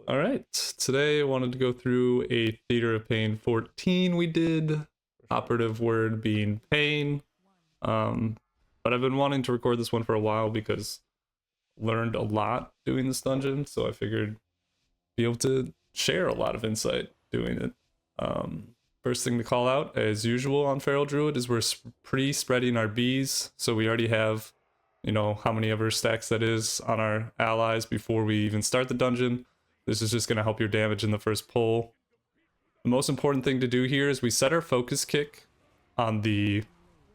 All right, today I wanted to go through a Theater of Pain 14 we did, operative word being pain. But I've been wanting to record this one for a while because I learned a lot doing this dungeon, so I figured be able to share a lot of insight doing it. First thing to call out, as usual on Feral Druid, is we're pre-spreading our bees, so we already have, you know, how many ever stacks that is on our allies before we even start the dungeon. This is just going to help your damage in the first pull. The most important thing to do here is we set our focus kick on the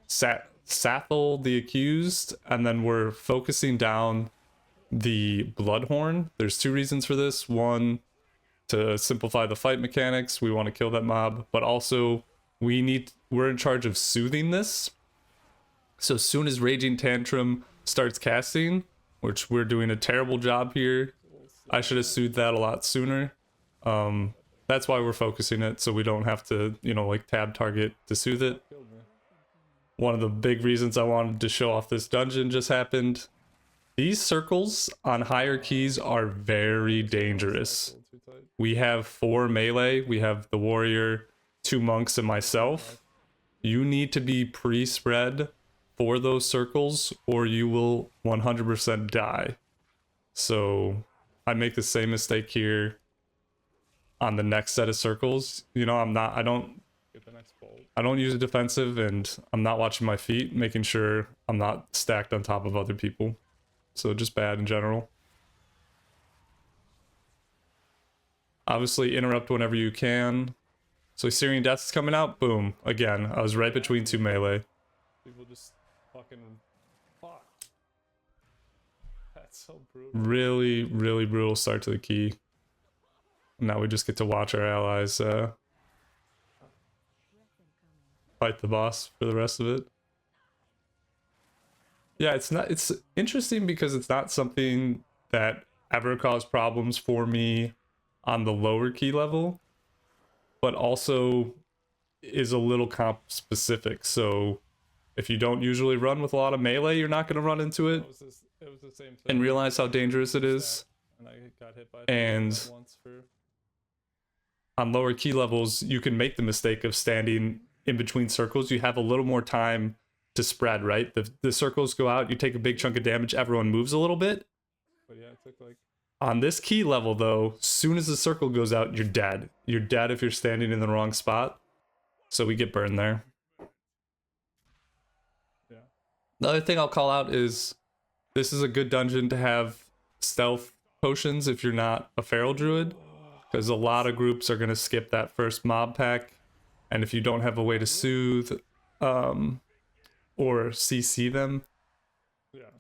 Sathel, the accused, and then we're focusing down the Bloodhorn. There's two reasons for this. One, to simplify the fight mechanics, we want to kill that mob, but also we're in charge of soothing this. So as soon as Raging Tantrum starts casting, which we're doing a terrible job here, I should have soothed that a lot sooner. That's why we're focusing it, so we don't have to, you know, like tab target to soothe it. One of the big reasons I wanted to show off this dungeon just happened. These circles on higher keys are very dangerous. We have 4 melee, we have the warrior, 2 monks, and myself. You need to be pre-spread for those circles or you will 100% die. So I make the same mistake here on the next set of circles. You know, I don't use a defensive, and I'm not watching my feet, making sure I'm not stacked on top of other people. So just bad in general. Obviously interrupt whenever you can. So Syrian Death is coming out, boom. Again, I was right between 2 melee. People just fucking fuck. That's so brutal. Really, really brutal start to the key. Now we just get to watch our allies fight the boss for the rest of it. Yeah, it's interesting because it's not something that ever caused problems for me on the lower key level, but also is a little comp specific. So if you don't usually run with a lot of melee, you're not going to run into it, and realize how dangerous it is. And on lower key levels, you can make the mistake of standing in between circles. You have a little more time to spread, right? The circles go out, you take a big chunk of damage, everyone moves a little bit. But yeah, it took like... On this key level though, soon as the circle goes out, you're dead. You're dead if you're standing in the wrong spot. So we get burned there. Yeah. The other thing I'll call out is this is a good dungeon to have stealth potions if you're not a feral druid, because a lot of groups are going to skip that first mob pack, and if you don't have a way to soothe or CC them,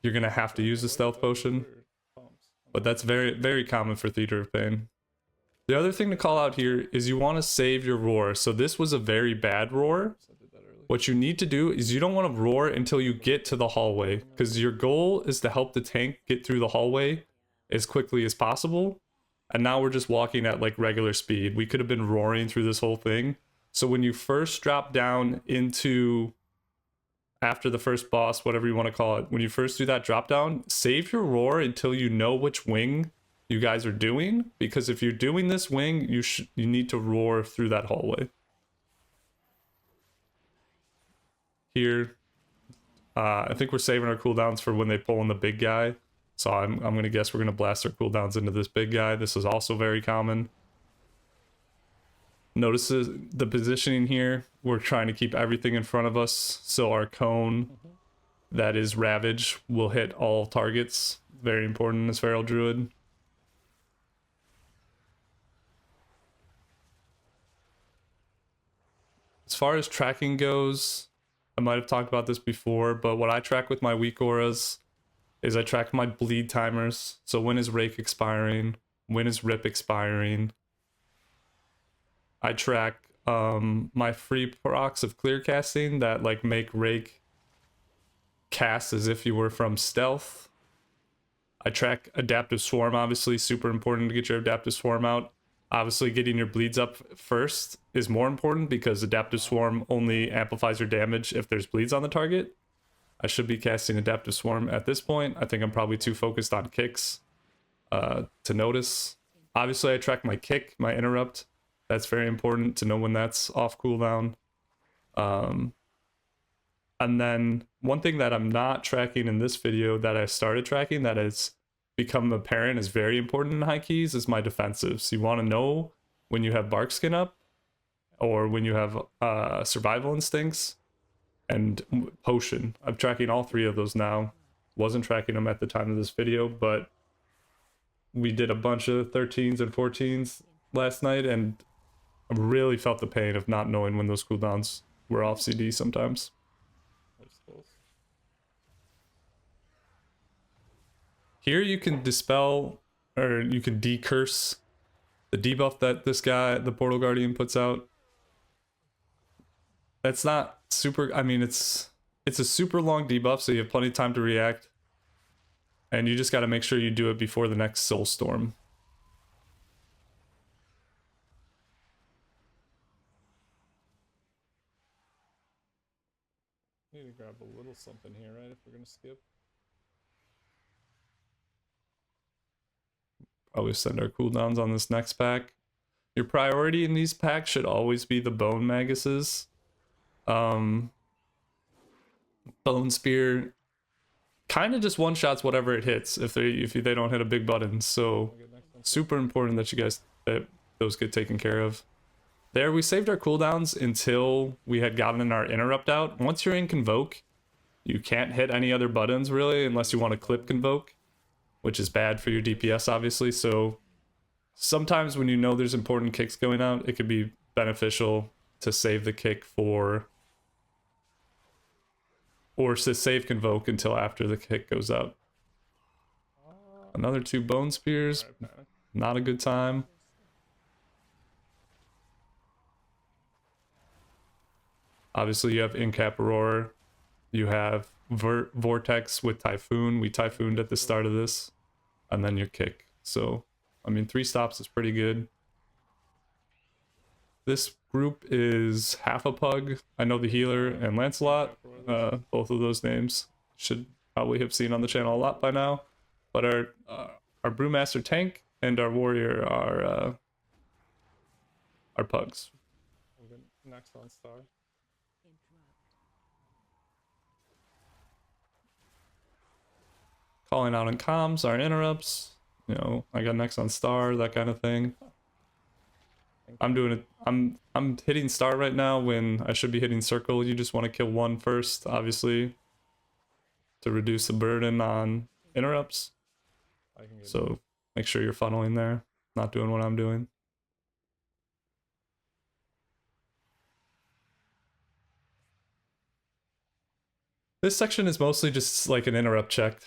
you're going to have to use a stealth potion. But that's very, very common for Theater of Pain. The other thing to call out here is you want to save your roar. So this was a very bad roar. What you need to do is you don't want to roar until you get to the hallway, because your goal is to help the tank get through the hallway as quickly as possible. And now we're just walking at like regular speed. We could have been roaring through this whole thing. So when you first drop down into, after the first boss, whatever you want to call it, when you first do that drop down, save your roar until you know which wing you guys are doing, because if you're doing this wing, you need to roar through that hallway. Here, I think we're saving our cooldowns for when they pull in the big guy. So I'm going to guess we're going to blast our cooldowns into this big guy. This is also very common. Notice the positioning here. We're trying to keep everything in front of us, so our cone that is Ravage will hit all targets. Very important as Feral Druid. As far as tracking goes, I might have talked about this before, but what I track with my weak auras is I track my bleed timers. So when is Rake expiring? When is Rip expiring? I track my free procs of clear casting that like make Rake cast as if you were from stealth. I track adaptive swarm, obviously super important to get your adaptive swarm out. Obviously getting your bleeds up first is more important because adaptive swarm only amplifies your damage if there's bleeds on the target. I should be casting adaptive swarm at this point. I think I'm probably too focused on kicks to notice. Obviously, I track my kick, my interrupt. That's very important to know when that's off cooldown. And then one thing that I'm not tracking in this video that I started tracking that has become apparent is very important in high keys is my defensives. You want to know when you have bark skin up or when you have survival instincts and potion. I'm tracking all three of those now. Wasn't tracking them at the time of this video, but we did a bunch of 13s and 14s last night, and I really felt the pain of not knowing when those cooldowns were off CD sometimes. Here you can dispel, or you can decurse the debuff that this guy, the Portal Guardian, puts out. That's not super, I mean, it's a super long debuff, so you have plenty of time to react. And you just got to make sure you do it before the next Soul Storm. Need to grab a little something here, right, if we're going to skip. Probably send our cooldowns on this next pack. Your priority in these packs should always be the Bone Maguses. Bone Spear kind of just one-shots whatever it hits if they don't hit a big button. So super important that that those get taken care of. There, we saved our cooldowns until we had gotten our interrupt out. Once you're in Convoke, you can't hit any other buttons really unless you want to clip Convoke, which is bad for your DPS obviously. So sometimes when you know there's important kicks going out, it could be beneficial to save the kick or to save Convoke until after the kick goes out. Another 2 Bone Spears, not a good time. Obviously you have Incap Roar, you have Vortex with Typhoon. We Typhooned at the start of this, and then your kick. So, I mean, 3 stops is pretty good. This group is half a pug. I know the healer and Lancelot, both of those names should probably have seen on the channel a lot by now. But our Brewmaster tank and our warrior are pugs. Next on star. Calling out on comms, our interrupts. You know, I got next on star, that kind of thing. I'm doing it. I'm hitting star right now when I should be hitting circle. You just want to kill one first, obviously, to reduce the burden on interrupts. So make sure you're funneling there, not doing what I'm doing. This section is mostly just like an interrupt check.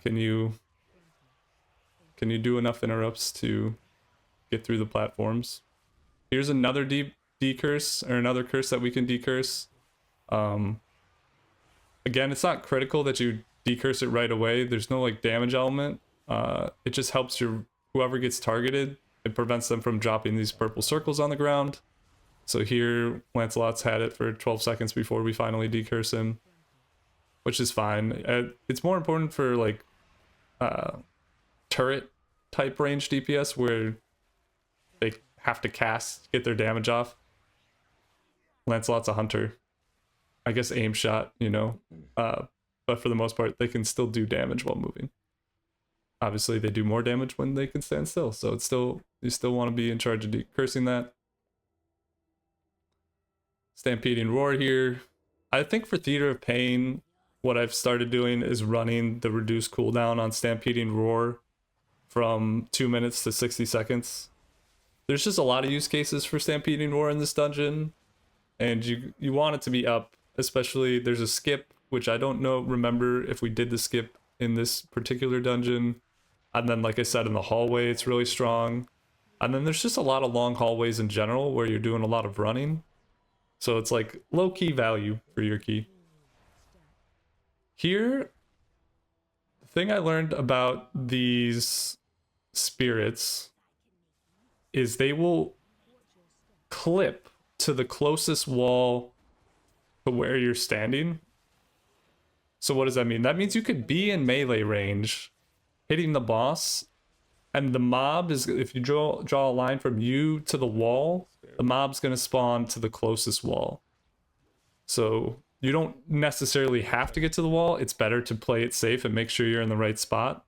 Can you do enough interrupts to get through the platforms? Here's another decurse, or another curse that we can decurse. Again, it's not critical that you decurse it right away. There's no like damage element. It just helps whoever gets targeted. It prevents them from dropping these purple circles on the ground. So here, Lancelot's had it for 12 seconds before we finally decurse him, which is fine. It's more important for like turret type range DPS where they have to get their damage off. Lancelot's a hunter. I guess aim shot, you know. But for the most part, they can still do damage while moving. Obviously, they do more damage when they can stand still. So you still want to be in charge of decursing that. Stampeding Roar here. I think for Theater of Pain, what I've started doing is running the reduced cooldown on Stampeding Roar from 2 minutes to 60 seconds. There's just a lot of use cases for Stampeding Roar in this dungeon, and you want it to be up, especially there's a skip, which I don't remember if we did the skip in this particular dungeon. And then, like I said, in the hallway, it's really strong. And then there's just a lot of long hallways in general where you're doing a lot of running. So it's like low-key value for your key. Here, the thing I learned about these spirits is they will clip to the closest wall to where you're standing. So what does that mean? That means you could be in melee range, hitting the boss, And the mob is, if you draw a line from you to the wall, the mob's going to spawn to the closest wall. So you don't necessarily have to get to the wall. It's better to play it safe and make sure you're in the right spot.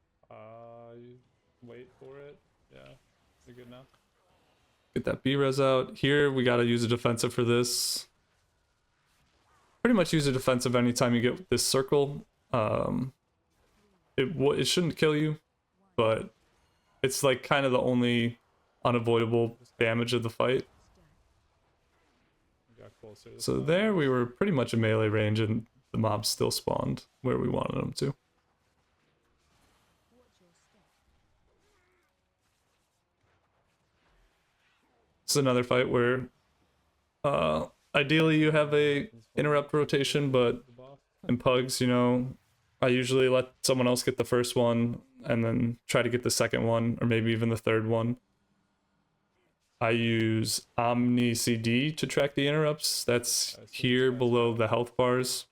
You wait for it. Yeah, you're good now. Get that B-res out. Here, we got to use a defensive for this. Pretty much use a defensive anytime you get this circle. It shouldn't kill you, but it's like kind of the only unavoidable damage of the fight. So there we were pretty much in melee range and the mobs still spawned where we wanted them to. It's another fight where ideally you have a interrupt rotation, but in pugs, you know, I usually let someone else get the first one and then try to get the second one or maybe even the third one. I use Omni CD to track the interrupts. That's here below the health bars.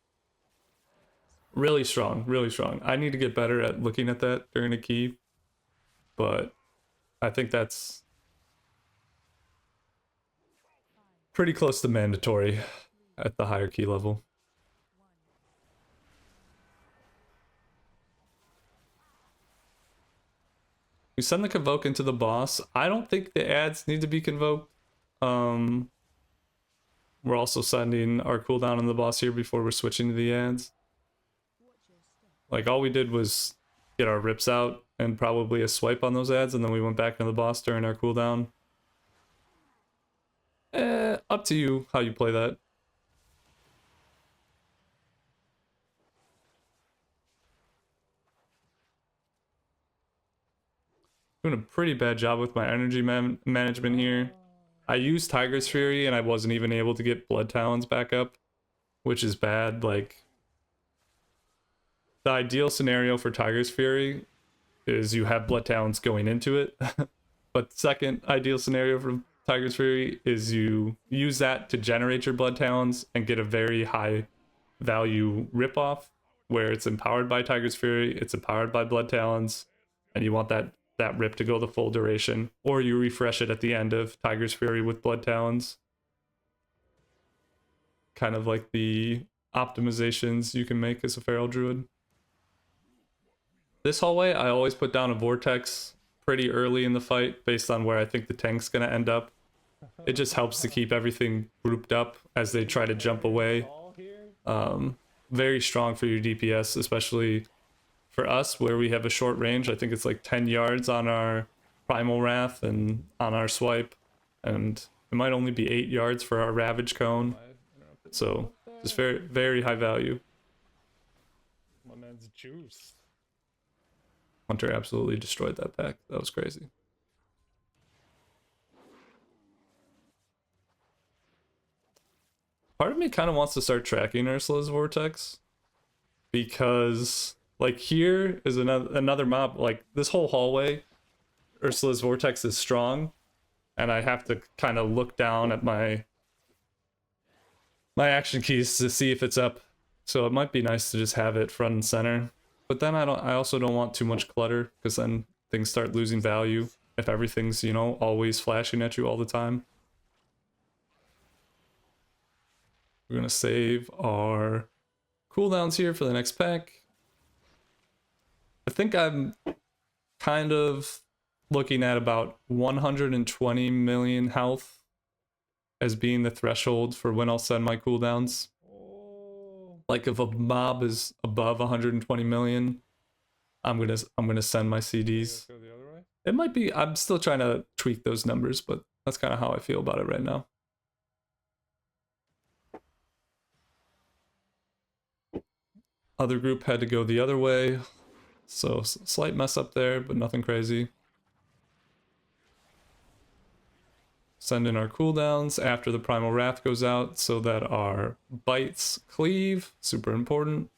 Really strong, really strong. I need to get better at looking at that during a key, but I think that's pretty close to mandatory at the higher key level. We send the Convoke into the boss. I don't think the ads need to be convoked. We're also sending our cooldown in the boss here before we're switching to the ads. Like, all we did was get our rips out and probably a swipe on those ads, and then we went back into the boss during our cooldown. Up to you how you play that. Doing a pretty bad job with my energy management here. I used Tiger's Fury and I wasn't even able to get Blood Talons back up, which is bad. Like, the ideal scenario for Tiger's Fury is you have Blood Talons going into it. But the second ideal scenario for Tiger's Fury is you use that to generate your Blood Talons and get a very high value rip-off where it's empowered by Tiger's Fury, it's empowered by Blood Talons, and you want that rip to go the full duration, or you refresh it at the end of Tiger's Fury with Blood Talons. Kind of like the optimizations you can make as a Feral Druid. This hallway, I always put down a Vortex pretty early in the fight based on where I think the tank's going to end up. It just helps to keep everything grouped up as they try to jump away. Very strong for your DPS, especially for us where we have a short range. I think it's like 10 yards on our Primal Wrath and on our swipe, and it might only be 8 yards for our Ravage Cone. So just very, very high value. My man's juice. Hunter absolutely destroyed that pack. That was crazy. Part of me kind of wants to start tracking Ursula's Vortex, because like here is another mob. Like this whole hallway, Ursula's Vortex is strong, and I have to kind of look down at my action keys to see if it's up. So it might be nice to just have it front and center. But then I also don't want too much clutter, because then things start losing value if everything's, you know, always flashing at you all the time. We're gonna save our cooldowns here for the next pack. I think I'm kind of looking at about 120 million health as being the threshold for when I'll send my cooldowns. Like if a mob is above 120 million, I'm gonna send my CDs. Go the other way? It might be, I'm still trying to tweak those numbers, but that's kind of how I feel about it right now. Other group had to go the other way, so slight mess up there, but nothing crazy. Send in our cooldowns after the Primal Wrath goes out so that our bites cleave. Super important.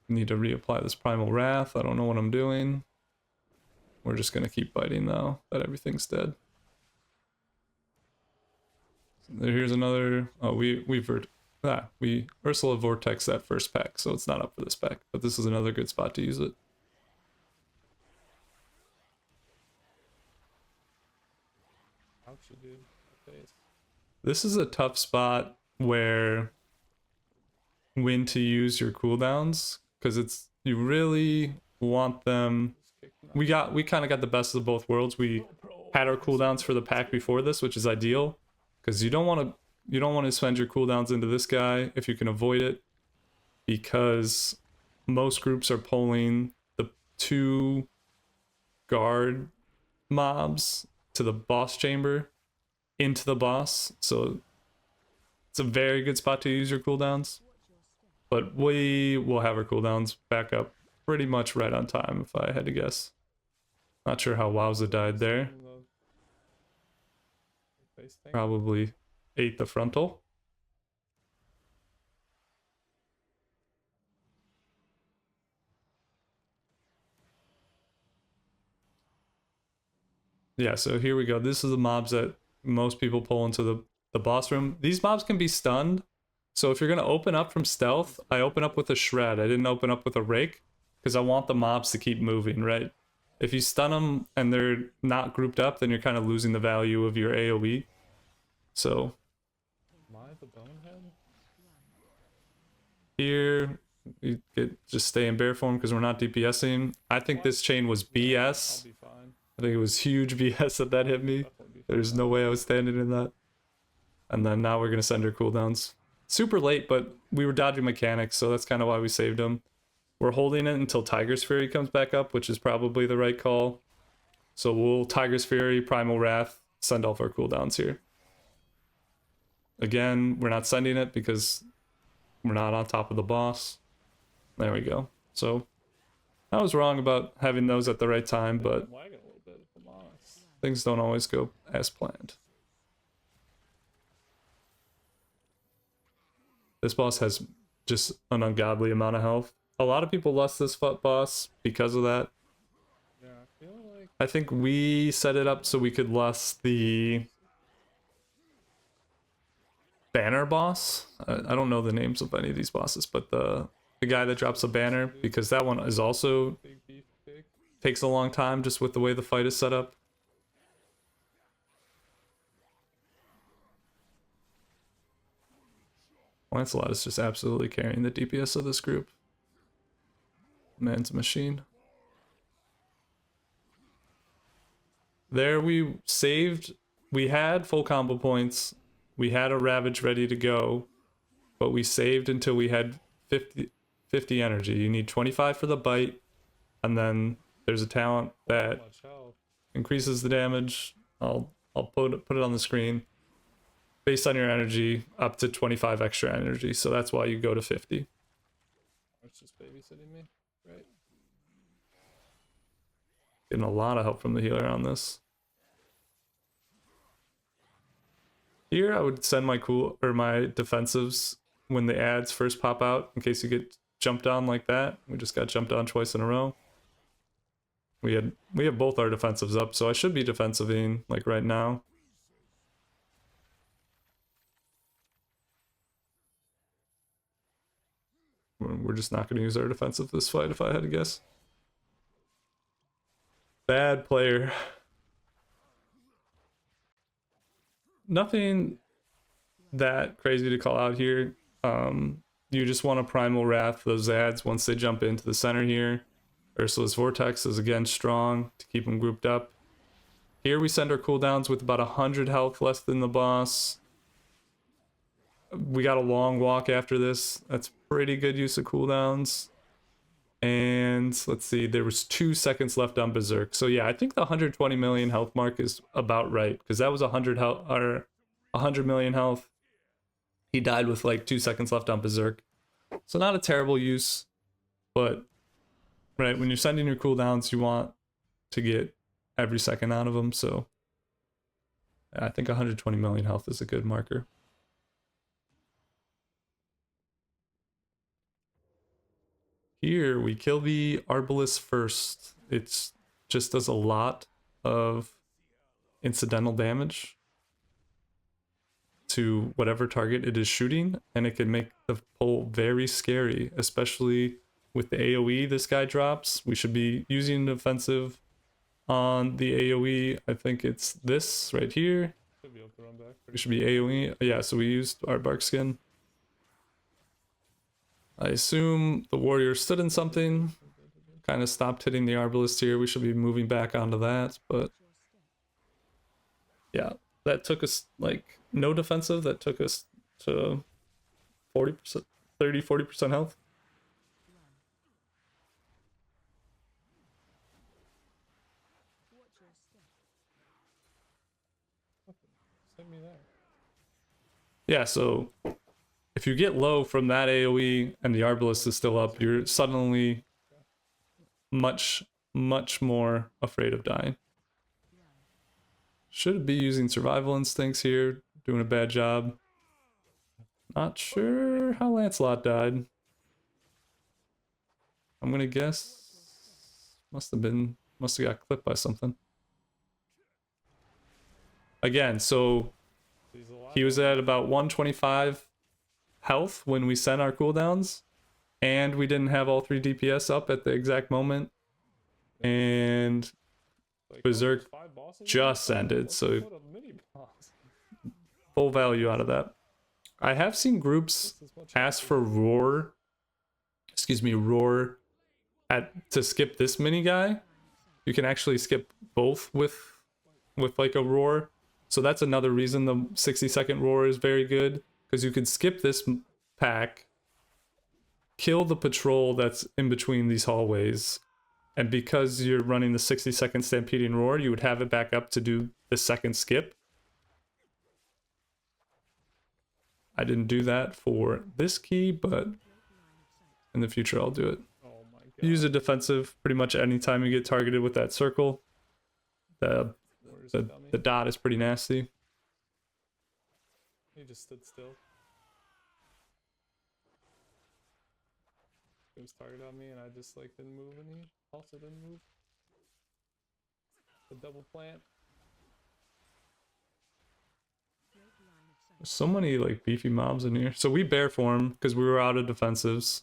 Need to reapply this Primal Wrath. I don't know what I'm doing. We're just gonna keep biting now that everything's dead. Here's another. Oh, we've heard. we Ursula Vortex that first pack, so it's not up for this pack, but this is another good spot to use it. Ouch, dude. Face. This is a tough spot where when to use your cooldowns, because it's you really want them. We kind of got the best of both worlds. We had our cooldowns for the pack before this, which is ideal, because you don't want to spend your cooldowns into this guy if you can avoid it, because most groups are pulling the 2 guard mobs to the boss chamber into the boss, so it's a very good spot to use your cooldowns. But we will have our cooldowns back up pretty much right on time if I had to guess. Not sure how Wowza died there. Probably ate the frontal. Yeah, so here we go. This is the mobs that most people pull into the boss room. These mobs can be stunned. So if you're going to open up from stealth, I open up with a shred. I didn't open up with a rake because I want the mobs to keep moving, right? If you stun them and they're not grouped up, then you're kind of losing the value of your AoE. So Am I the bonehead? here, you just stay in bear form because we're not DPSing. I think this chain was BS. I'll be fine. I think it was huge BS that hit me. Definitely be There's no way I was standing in that. And then now we're going to send our cooldowns. Super late, but we were dodging mechanics, so that's kind of why we saved them. We're holding it until Tiger's Fury comes back up, which is probably the right call. So we'll Tiger's Fury, Primal Wrath, send all of our cooldowns here. Again, we're not sending it because we're not on top of the boss. There we go. So I was wrong about having those at the right time, but I'm lagging a little bit, if I'm honest. things don't always go as planned. This boss has just an ungodly amount of health. A lot of people lost this boss because of that. Yeah, I feel like I think we set it up so we could lust the banner boss. I don't know the names of any of these bosses, but the guy that drops a banner, because that one is also big beef pig. takes a long time just with the way the fight is set up. Lancelot is just absolutely carrying the DPS of this group. Man's a machine. There we saved. We had full combo points. We had a Ravage ready to go, but we saved until we had 50 energy. You need 25 for the bite, and then there's a talent that Much health. increases the damage. I'll put it on the screen. Based on your energy, up to 25 extra energy. So that's why you go to 50. It's just babysitting me. Right. Getting a lot of help from the healer on this. Here I would send my my defensives when the ads first pop out in case you get jumped on like that. We just got jumped on twice in a row. We have both our defensives up, so I should be defensiving like right now. We're just not going to use our defensive this fight if I had to guess. Bad player. Nothing that crazy to call out here. You just want to Primal Wrath those ads once they jump into the center here. Ursula's Vortex is again strong to keep them grouped up. Here we send our cooldowns with about 100 health less than the boss. We got a long walk after this. That's pretty good use of cooldowns. And let's see, there was 2 seconds left on Berserk. So yeah, I think the 120 million health mark is about right, because that was 100 health or 100 million health. He died with like 2 seconds left on Berserk. So not a terrible use, but right, when you're sending your cooldowns, you want to get every second out of them. So I think 120 million health is a good marker. Here we kill the Arbalest first. It's just does a lot of incidental damage. to whatever target it is shooting, and it can make the pull very scary, especially with the AoE this guy drops. We should be using an offensive on the AoE. I think it's this right here. Should be able to run back. We should be AoE. Yeah, so we used our bark skin. I assume the warrior stood in something, kind of stopped hitting the arbalist here. We should be moving back onto that, but yeah, that took us like no defensive. That took us to 40%, 30-40% health. Send me there. Yeah, so if you get low from that AoE and the arbalist is still up, you're suddenly much more afraid of dying. Should be using survival instincts here, doing a bad job. Not sure how Lancelot died. I'm gonna guess must have got clipped by something. Again, so He's alive. he was at about 125 health when we sent our cooldowns, and we didn't have all 3 DPS up at the exact moment, and Like, Berserk there's 5 bosses just in there? ended, Let's so put a mini boss. full value out of that. I have seen groups Just as much ask as- for roar to skip this mini guy. You can actually skip both with like a roar, so that's another reason the 60-second roar is very good, because you could skip this pack, kill the patrol that's in between these hallways, and because you're running the 60-second stampeding roar, you would have it back up to do the second skip. I didn't do that for this key, but in the future I'll do it. Oh my god. Use a defensive pretty much anytime you get targeted with that circle. The Where's the dummy? the dot is pretty nasty. He just stood still. It was targeted on me and I just like didn't move, and he also didn't move. The double plant. There's so many like beefy mobs in here. So we bear form because we were out of defensives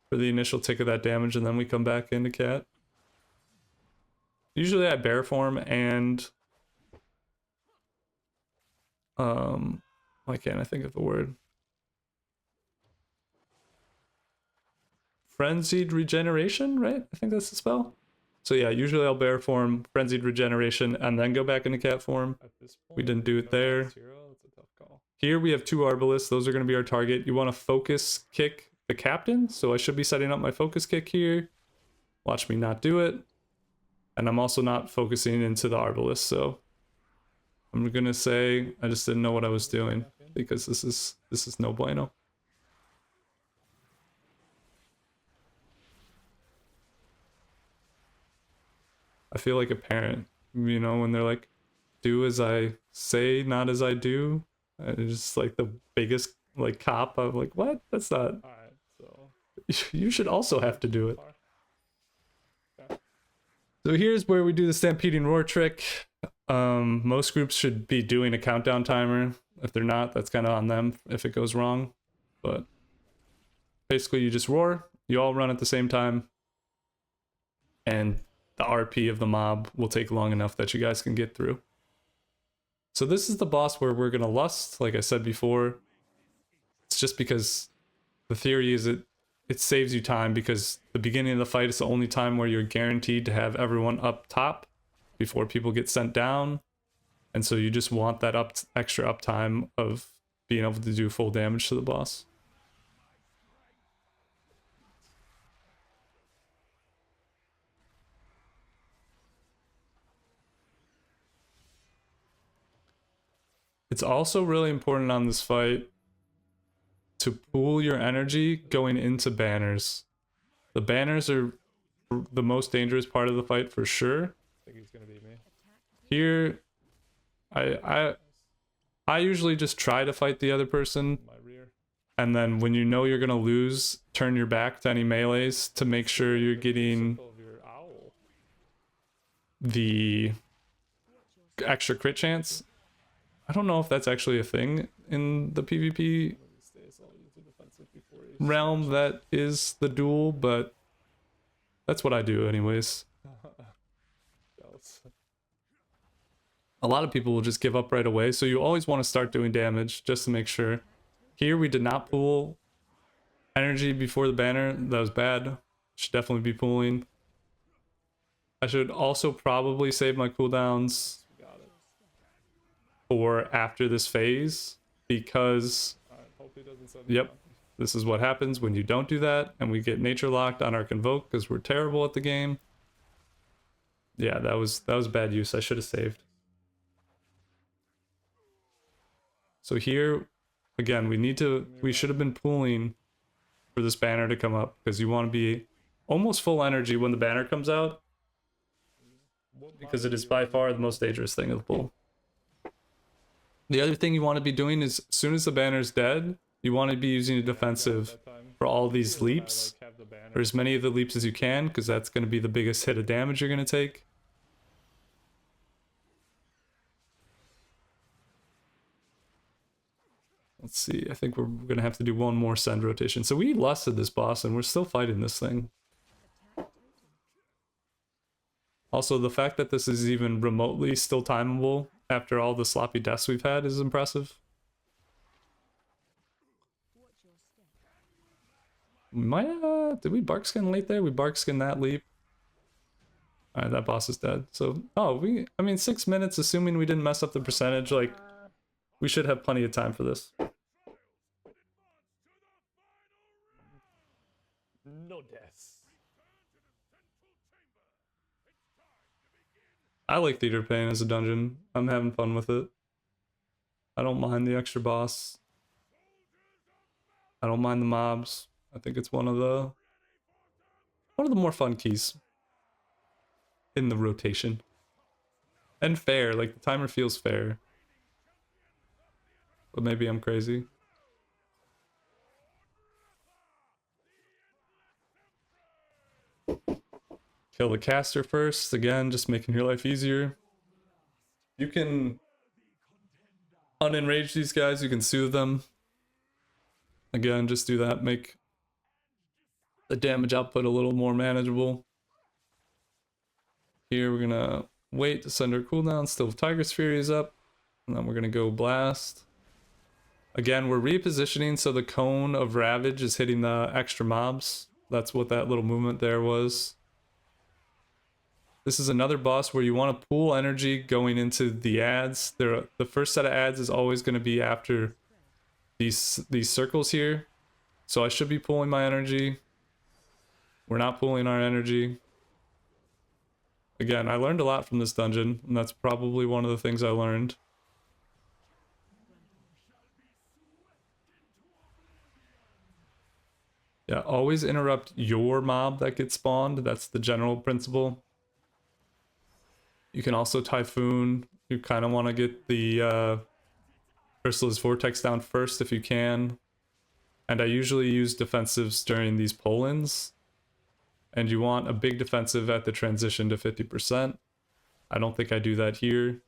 for the initial tick of that damage, and then we come back into cat. Usually I bear form and why can't I think of the word? Frenzied regeneration, right? I think that's the spell. So yeah, usually I'll bear form, frenzied regeneration, and then go back into cat form. At this point, We didn't do it no there. last hero, it's a tough call. Here we have 2 arbalists. Those are going to be our target. You want to focus kick the captain. So I should be setting up my focus kick here. Watch me not do it. And I'm also not focusing into the arbalist. So I'm going to say I just didn't know what I was doing, because this is no bueno. I feel like a parent, you know, when they're like, do as I say, not as I do. It's just like the biggest like cop. I'm like, what? That's not. Alright, so You should also have to do it. far. So here's where we do the stampeding roar trick. Most groups should be doing a countdown timer. If they're not, that's kind of on them if it goes wrong. But basically, you just roar. You all run at the same time, and the RP of the mob will take long enough that you guys can get through. So this is the boss where we're gonna lust, like I said before. It's just because the theory is it saves you time, because the beginning of the fight is the only time where you're guaranteed to have everyone up top before people get sent down. And so you just want that extra uptime of being able to do full damage to the boss. It's also really important on this fight to pool your energy going into banners. The banners are the most dangerous part of the fight for sure. I think he's gonna be me. Here, I usually just try to fight the other person, My rear. and then when you know you're gonna lose, turn your back to any melees to make sure you're getting Circle of your owl. the extra crit chance. I don't know if that's actually a thing in the PvP One of these days I'll use the defensive before he realm that is the duel, but that's what I do anyways. Jealous. A lot of people will just give up right away, so you always want to start doing damage just to make sure. Here we did not pool energy before the banner. That was bad. Should definitely be pooling. I should also probably save my cooldowns Got it. for after this phase, because Alright, hope he doesn't send me yep, down. this is what happens when you don't do that and we get nature locked on our convoke because we're terrible at the game. Yeah, that was bad use. I should have saved. So here again, we should have been pooling for this banner to come up, because you want to be almost full energy when the banner comes out, What because mod it is do you by want? far the most dangerous thing of the pool. The other thing you want to be doing is, as soon as the banner's dead, you want to be using a defensive That time. for all these Either I, leaps, like, have the banner. or as many of the leaps as you can, because that's going to be the biggest hit of damage you're going to take. Let's see, I think we're going to have to do one more send rotation. So we lusted this boss and we're still fighting this thing. Also, the fact that this is even remotely still timeable after all the sloppy deaths we've had is impressive. We might, did we barkskin late there? We barkskin that leap. Alright, that boss is dead. So, I mean, 6 minutes, assuming we didn't mess up the percentage, like, we should have plenty of time for this. No deaths. I like Theater Pain as a dungeon. I'm having fun with it. I don't mind the extra boss. I don't mind the mobs. I think it's one of the more fun keys in the rotation. And fair, like the timer feels fair. But maybe I'm crazy. Kill the caster first, again, just making your life easier. You can unenrage these guys, you can soothe them. Again, just do that, make the damage output a little more manageable. Here we're gonna wait to send our cooldown, still Tiger's Fury is up, and then we're gonna go blast. Again, we're repositioning so the cone of Ravage is hitting the extra mobs. That's what that little movement there was. This is another boss where you want to pool energy going into the ads. The first set of ads is always going to be after these circles here. So I should be pooling my energy. We're not pooling our energy. Again, I learned a lot from this dungeon, and that's probably one of the things I learned. Yeah, always interrupt your mob that gets spawned. That's the general principle. You can also Typhoon. You kind of want to get the Chrysalis Vortex down first if you can. And I usually use defensives during these pull-ins. And you want a big defensive at the transition to 50%. I don't think I do that here.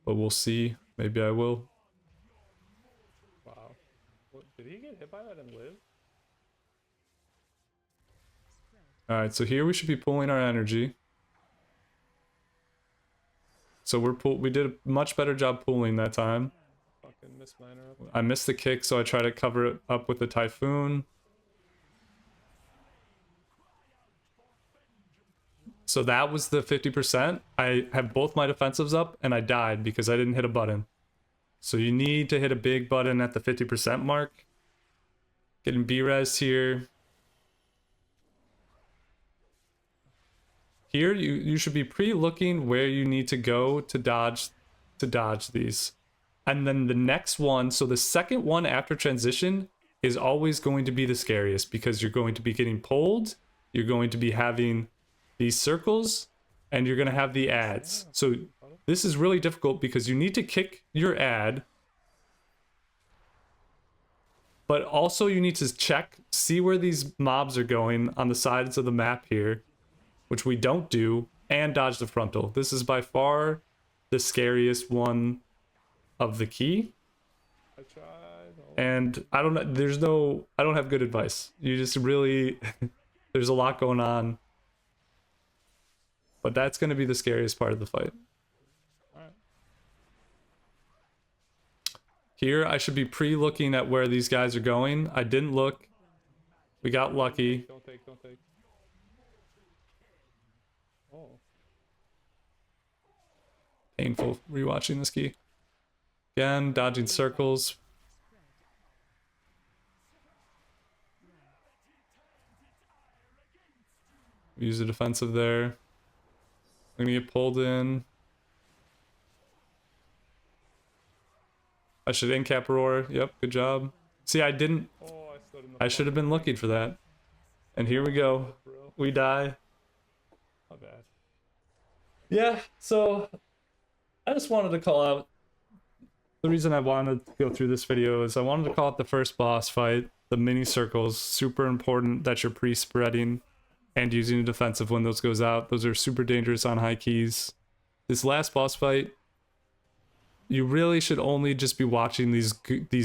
But we'll see. Maybe I will. Wow. What, did he get hit by that and live? Alright, so here we should be pulling our energy. So we did a much better job pulling that time. Fucking missed mine up. I missed the kick, so I try to cover it up with the Typhoon. So that was the 50%. I have both my defensives up, and I died because I didn't hit a button. So you need to hit a big button at the 50% mark. Getting B-res here. Here, you should be pre-looking where you need to go to dodge these. And then the next one, so the second one after transition is always going to be the scariest, because you're going to be getting pulled, you're going to be having these circles, and you're going to have the ads. So this is really difficult because you need to kick your ad, but also you need to see where these mobs are going on the sides of the map here, which we don't do. and dodge the frontal. This is by far the scariest one of the key. I tried. Oh, And I don't know, I don't have good advice. You just really, there's a lot going on. But that's going to be the scariest part of the fight. alright. Here, I should be pre-looking at where these guys are going. I didn't look. We got lucky. Don't take. Oh. Painful rewatching this key. Again, dodging circles. Use the defensive there. I'm gonna get pulled in. I should in-cap roar. Yep, good job. See, I didn't. Oh, I stood in the I should have been looking for that. And here we go. bro. We die. My bad. Yeah, so I just wanted to call out. The reason I wanted to go through this video is I wanted to call out the first boss fight, the mini circles. Super important that you're pre-spreading and using a defensive when those goes out. Those are super dangerous on high keys. This last boss fight, you really should only just be watching these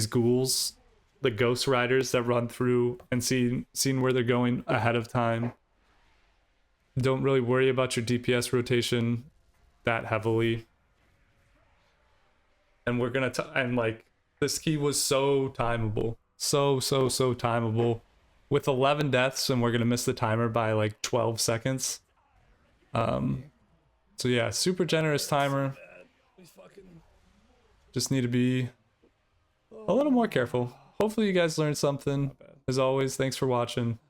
ghouls, the ghost riders that run through and seeing where they're going ahead of time. Don't really worry about your DPS rotation that heavily. And we're gonna and like this key was so timeable, so timeable, with 11 deaths, and we're gonna miss the timer by like 12 seconds. So yeah, super generous timer. Just need to be a little more careful. Hopefully you guys learned something. As always, thanks for watching,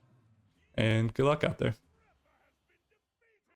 and good luck out there.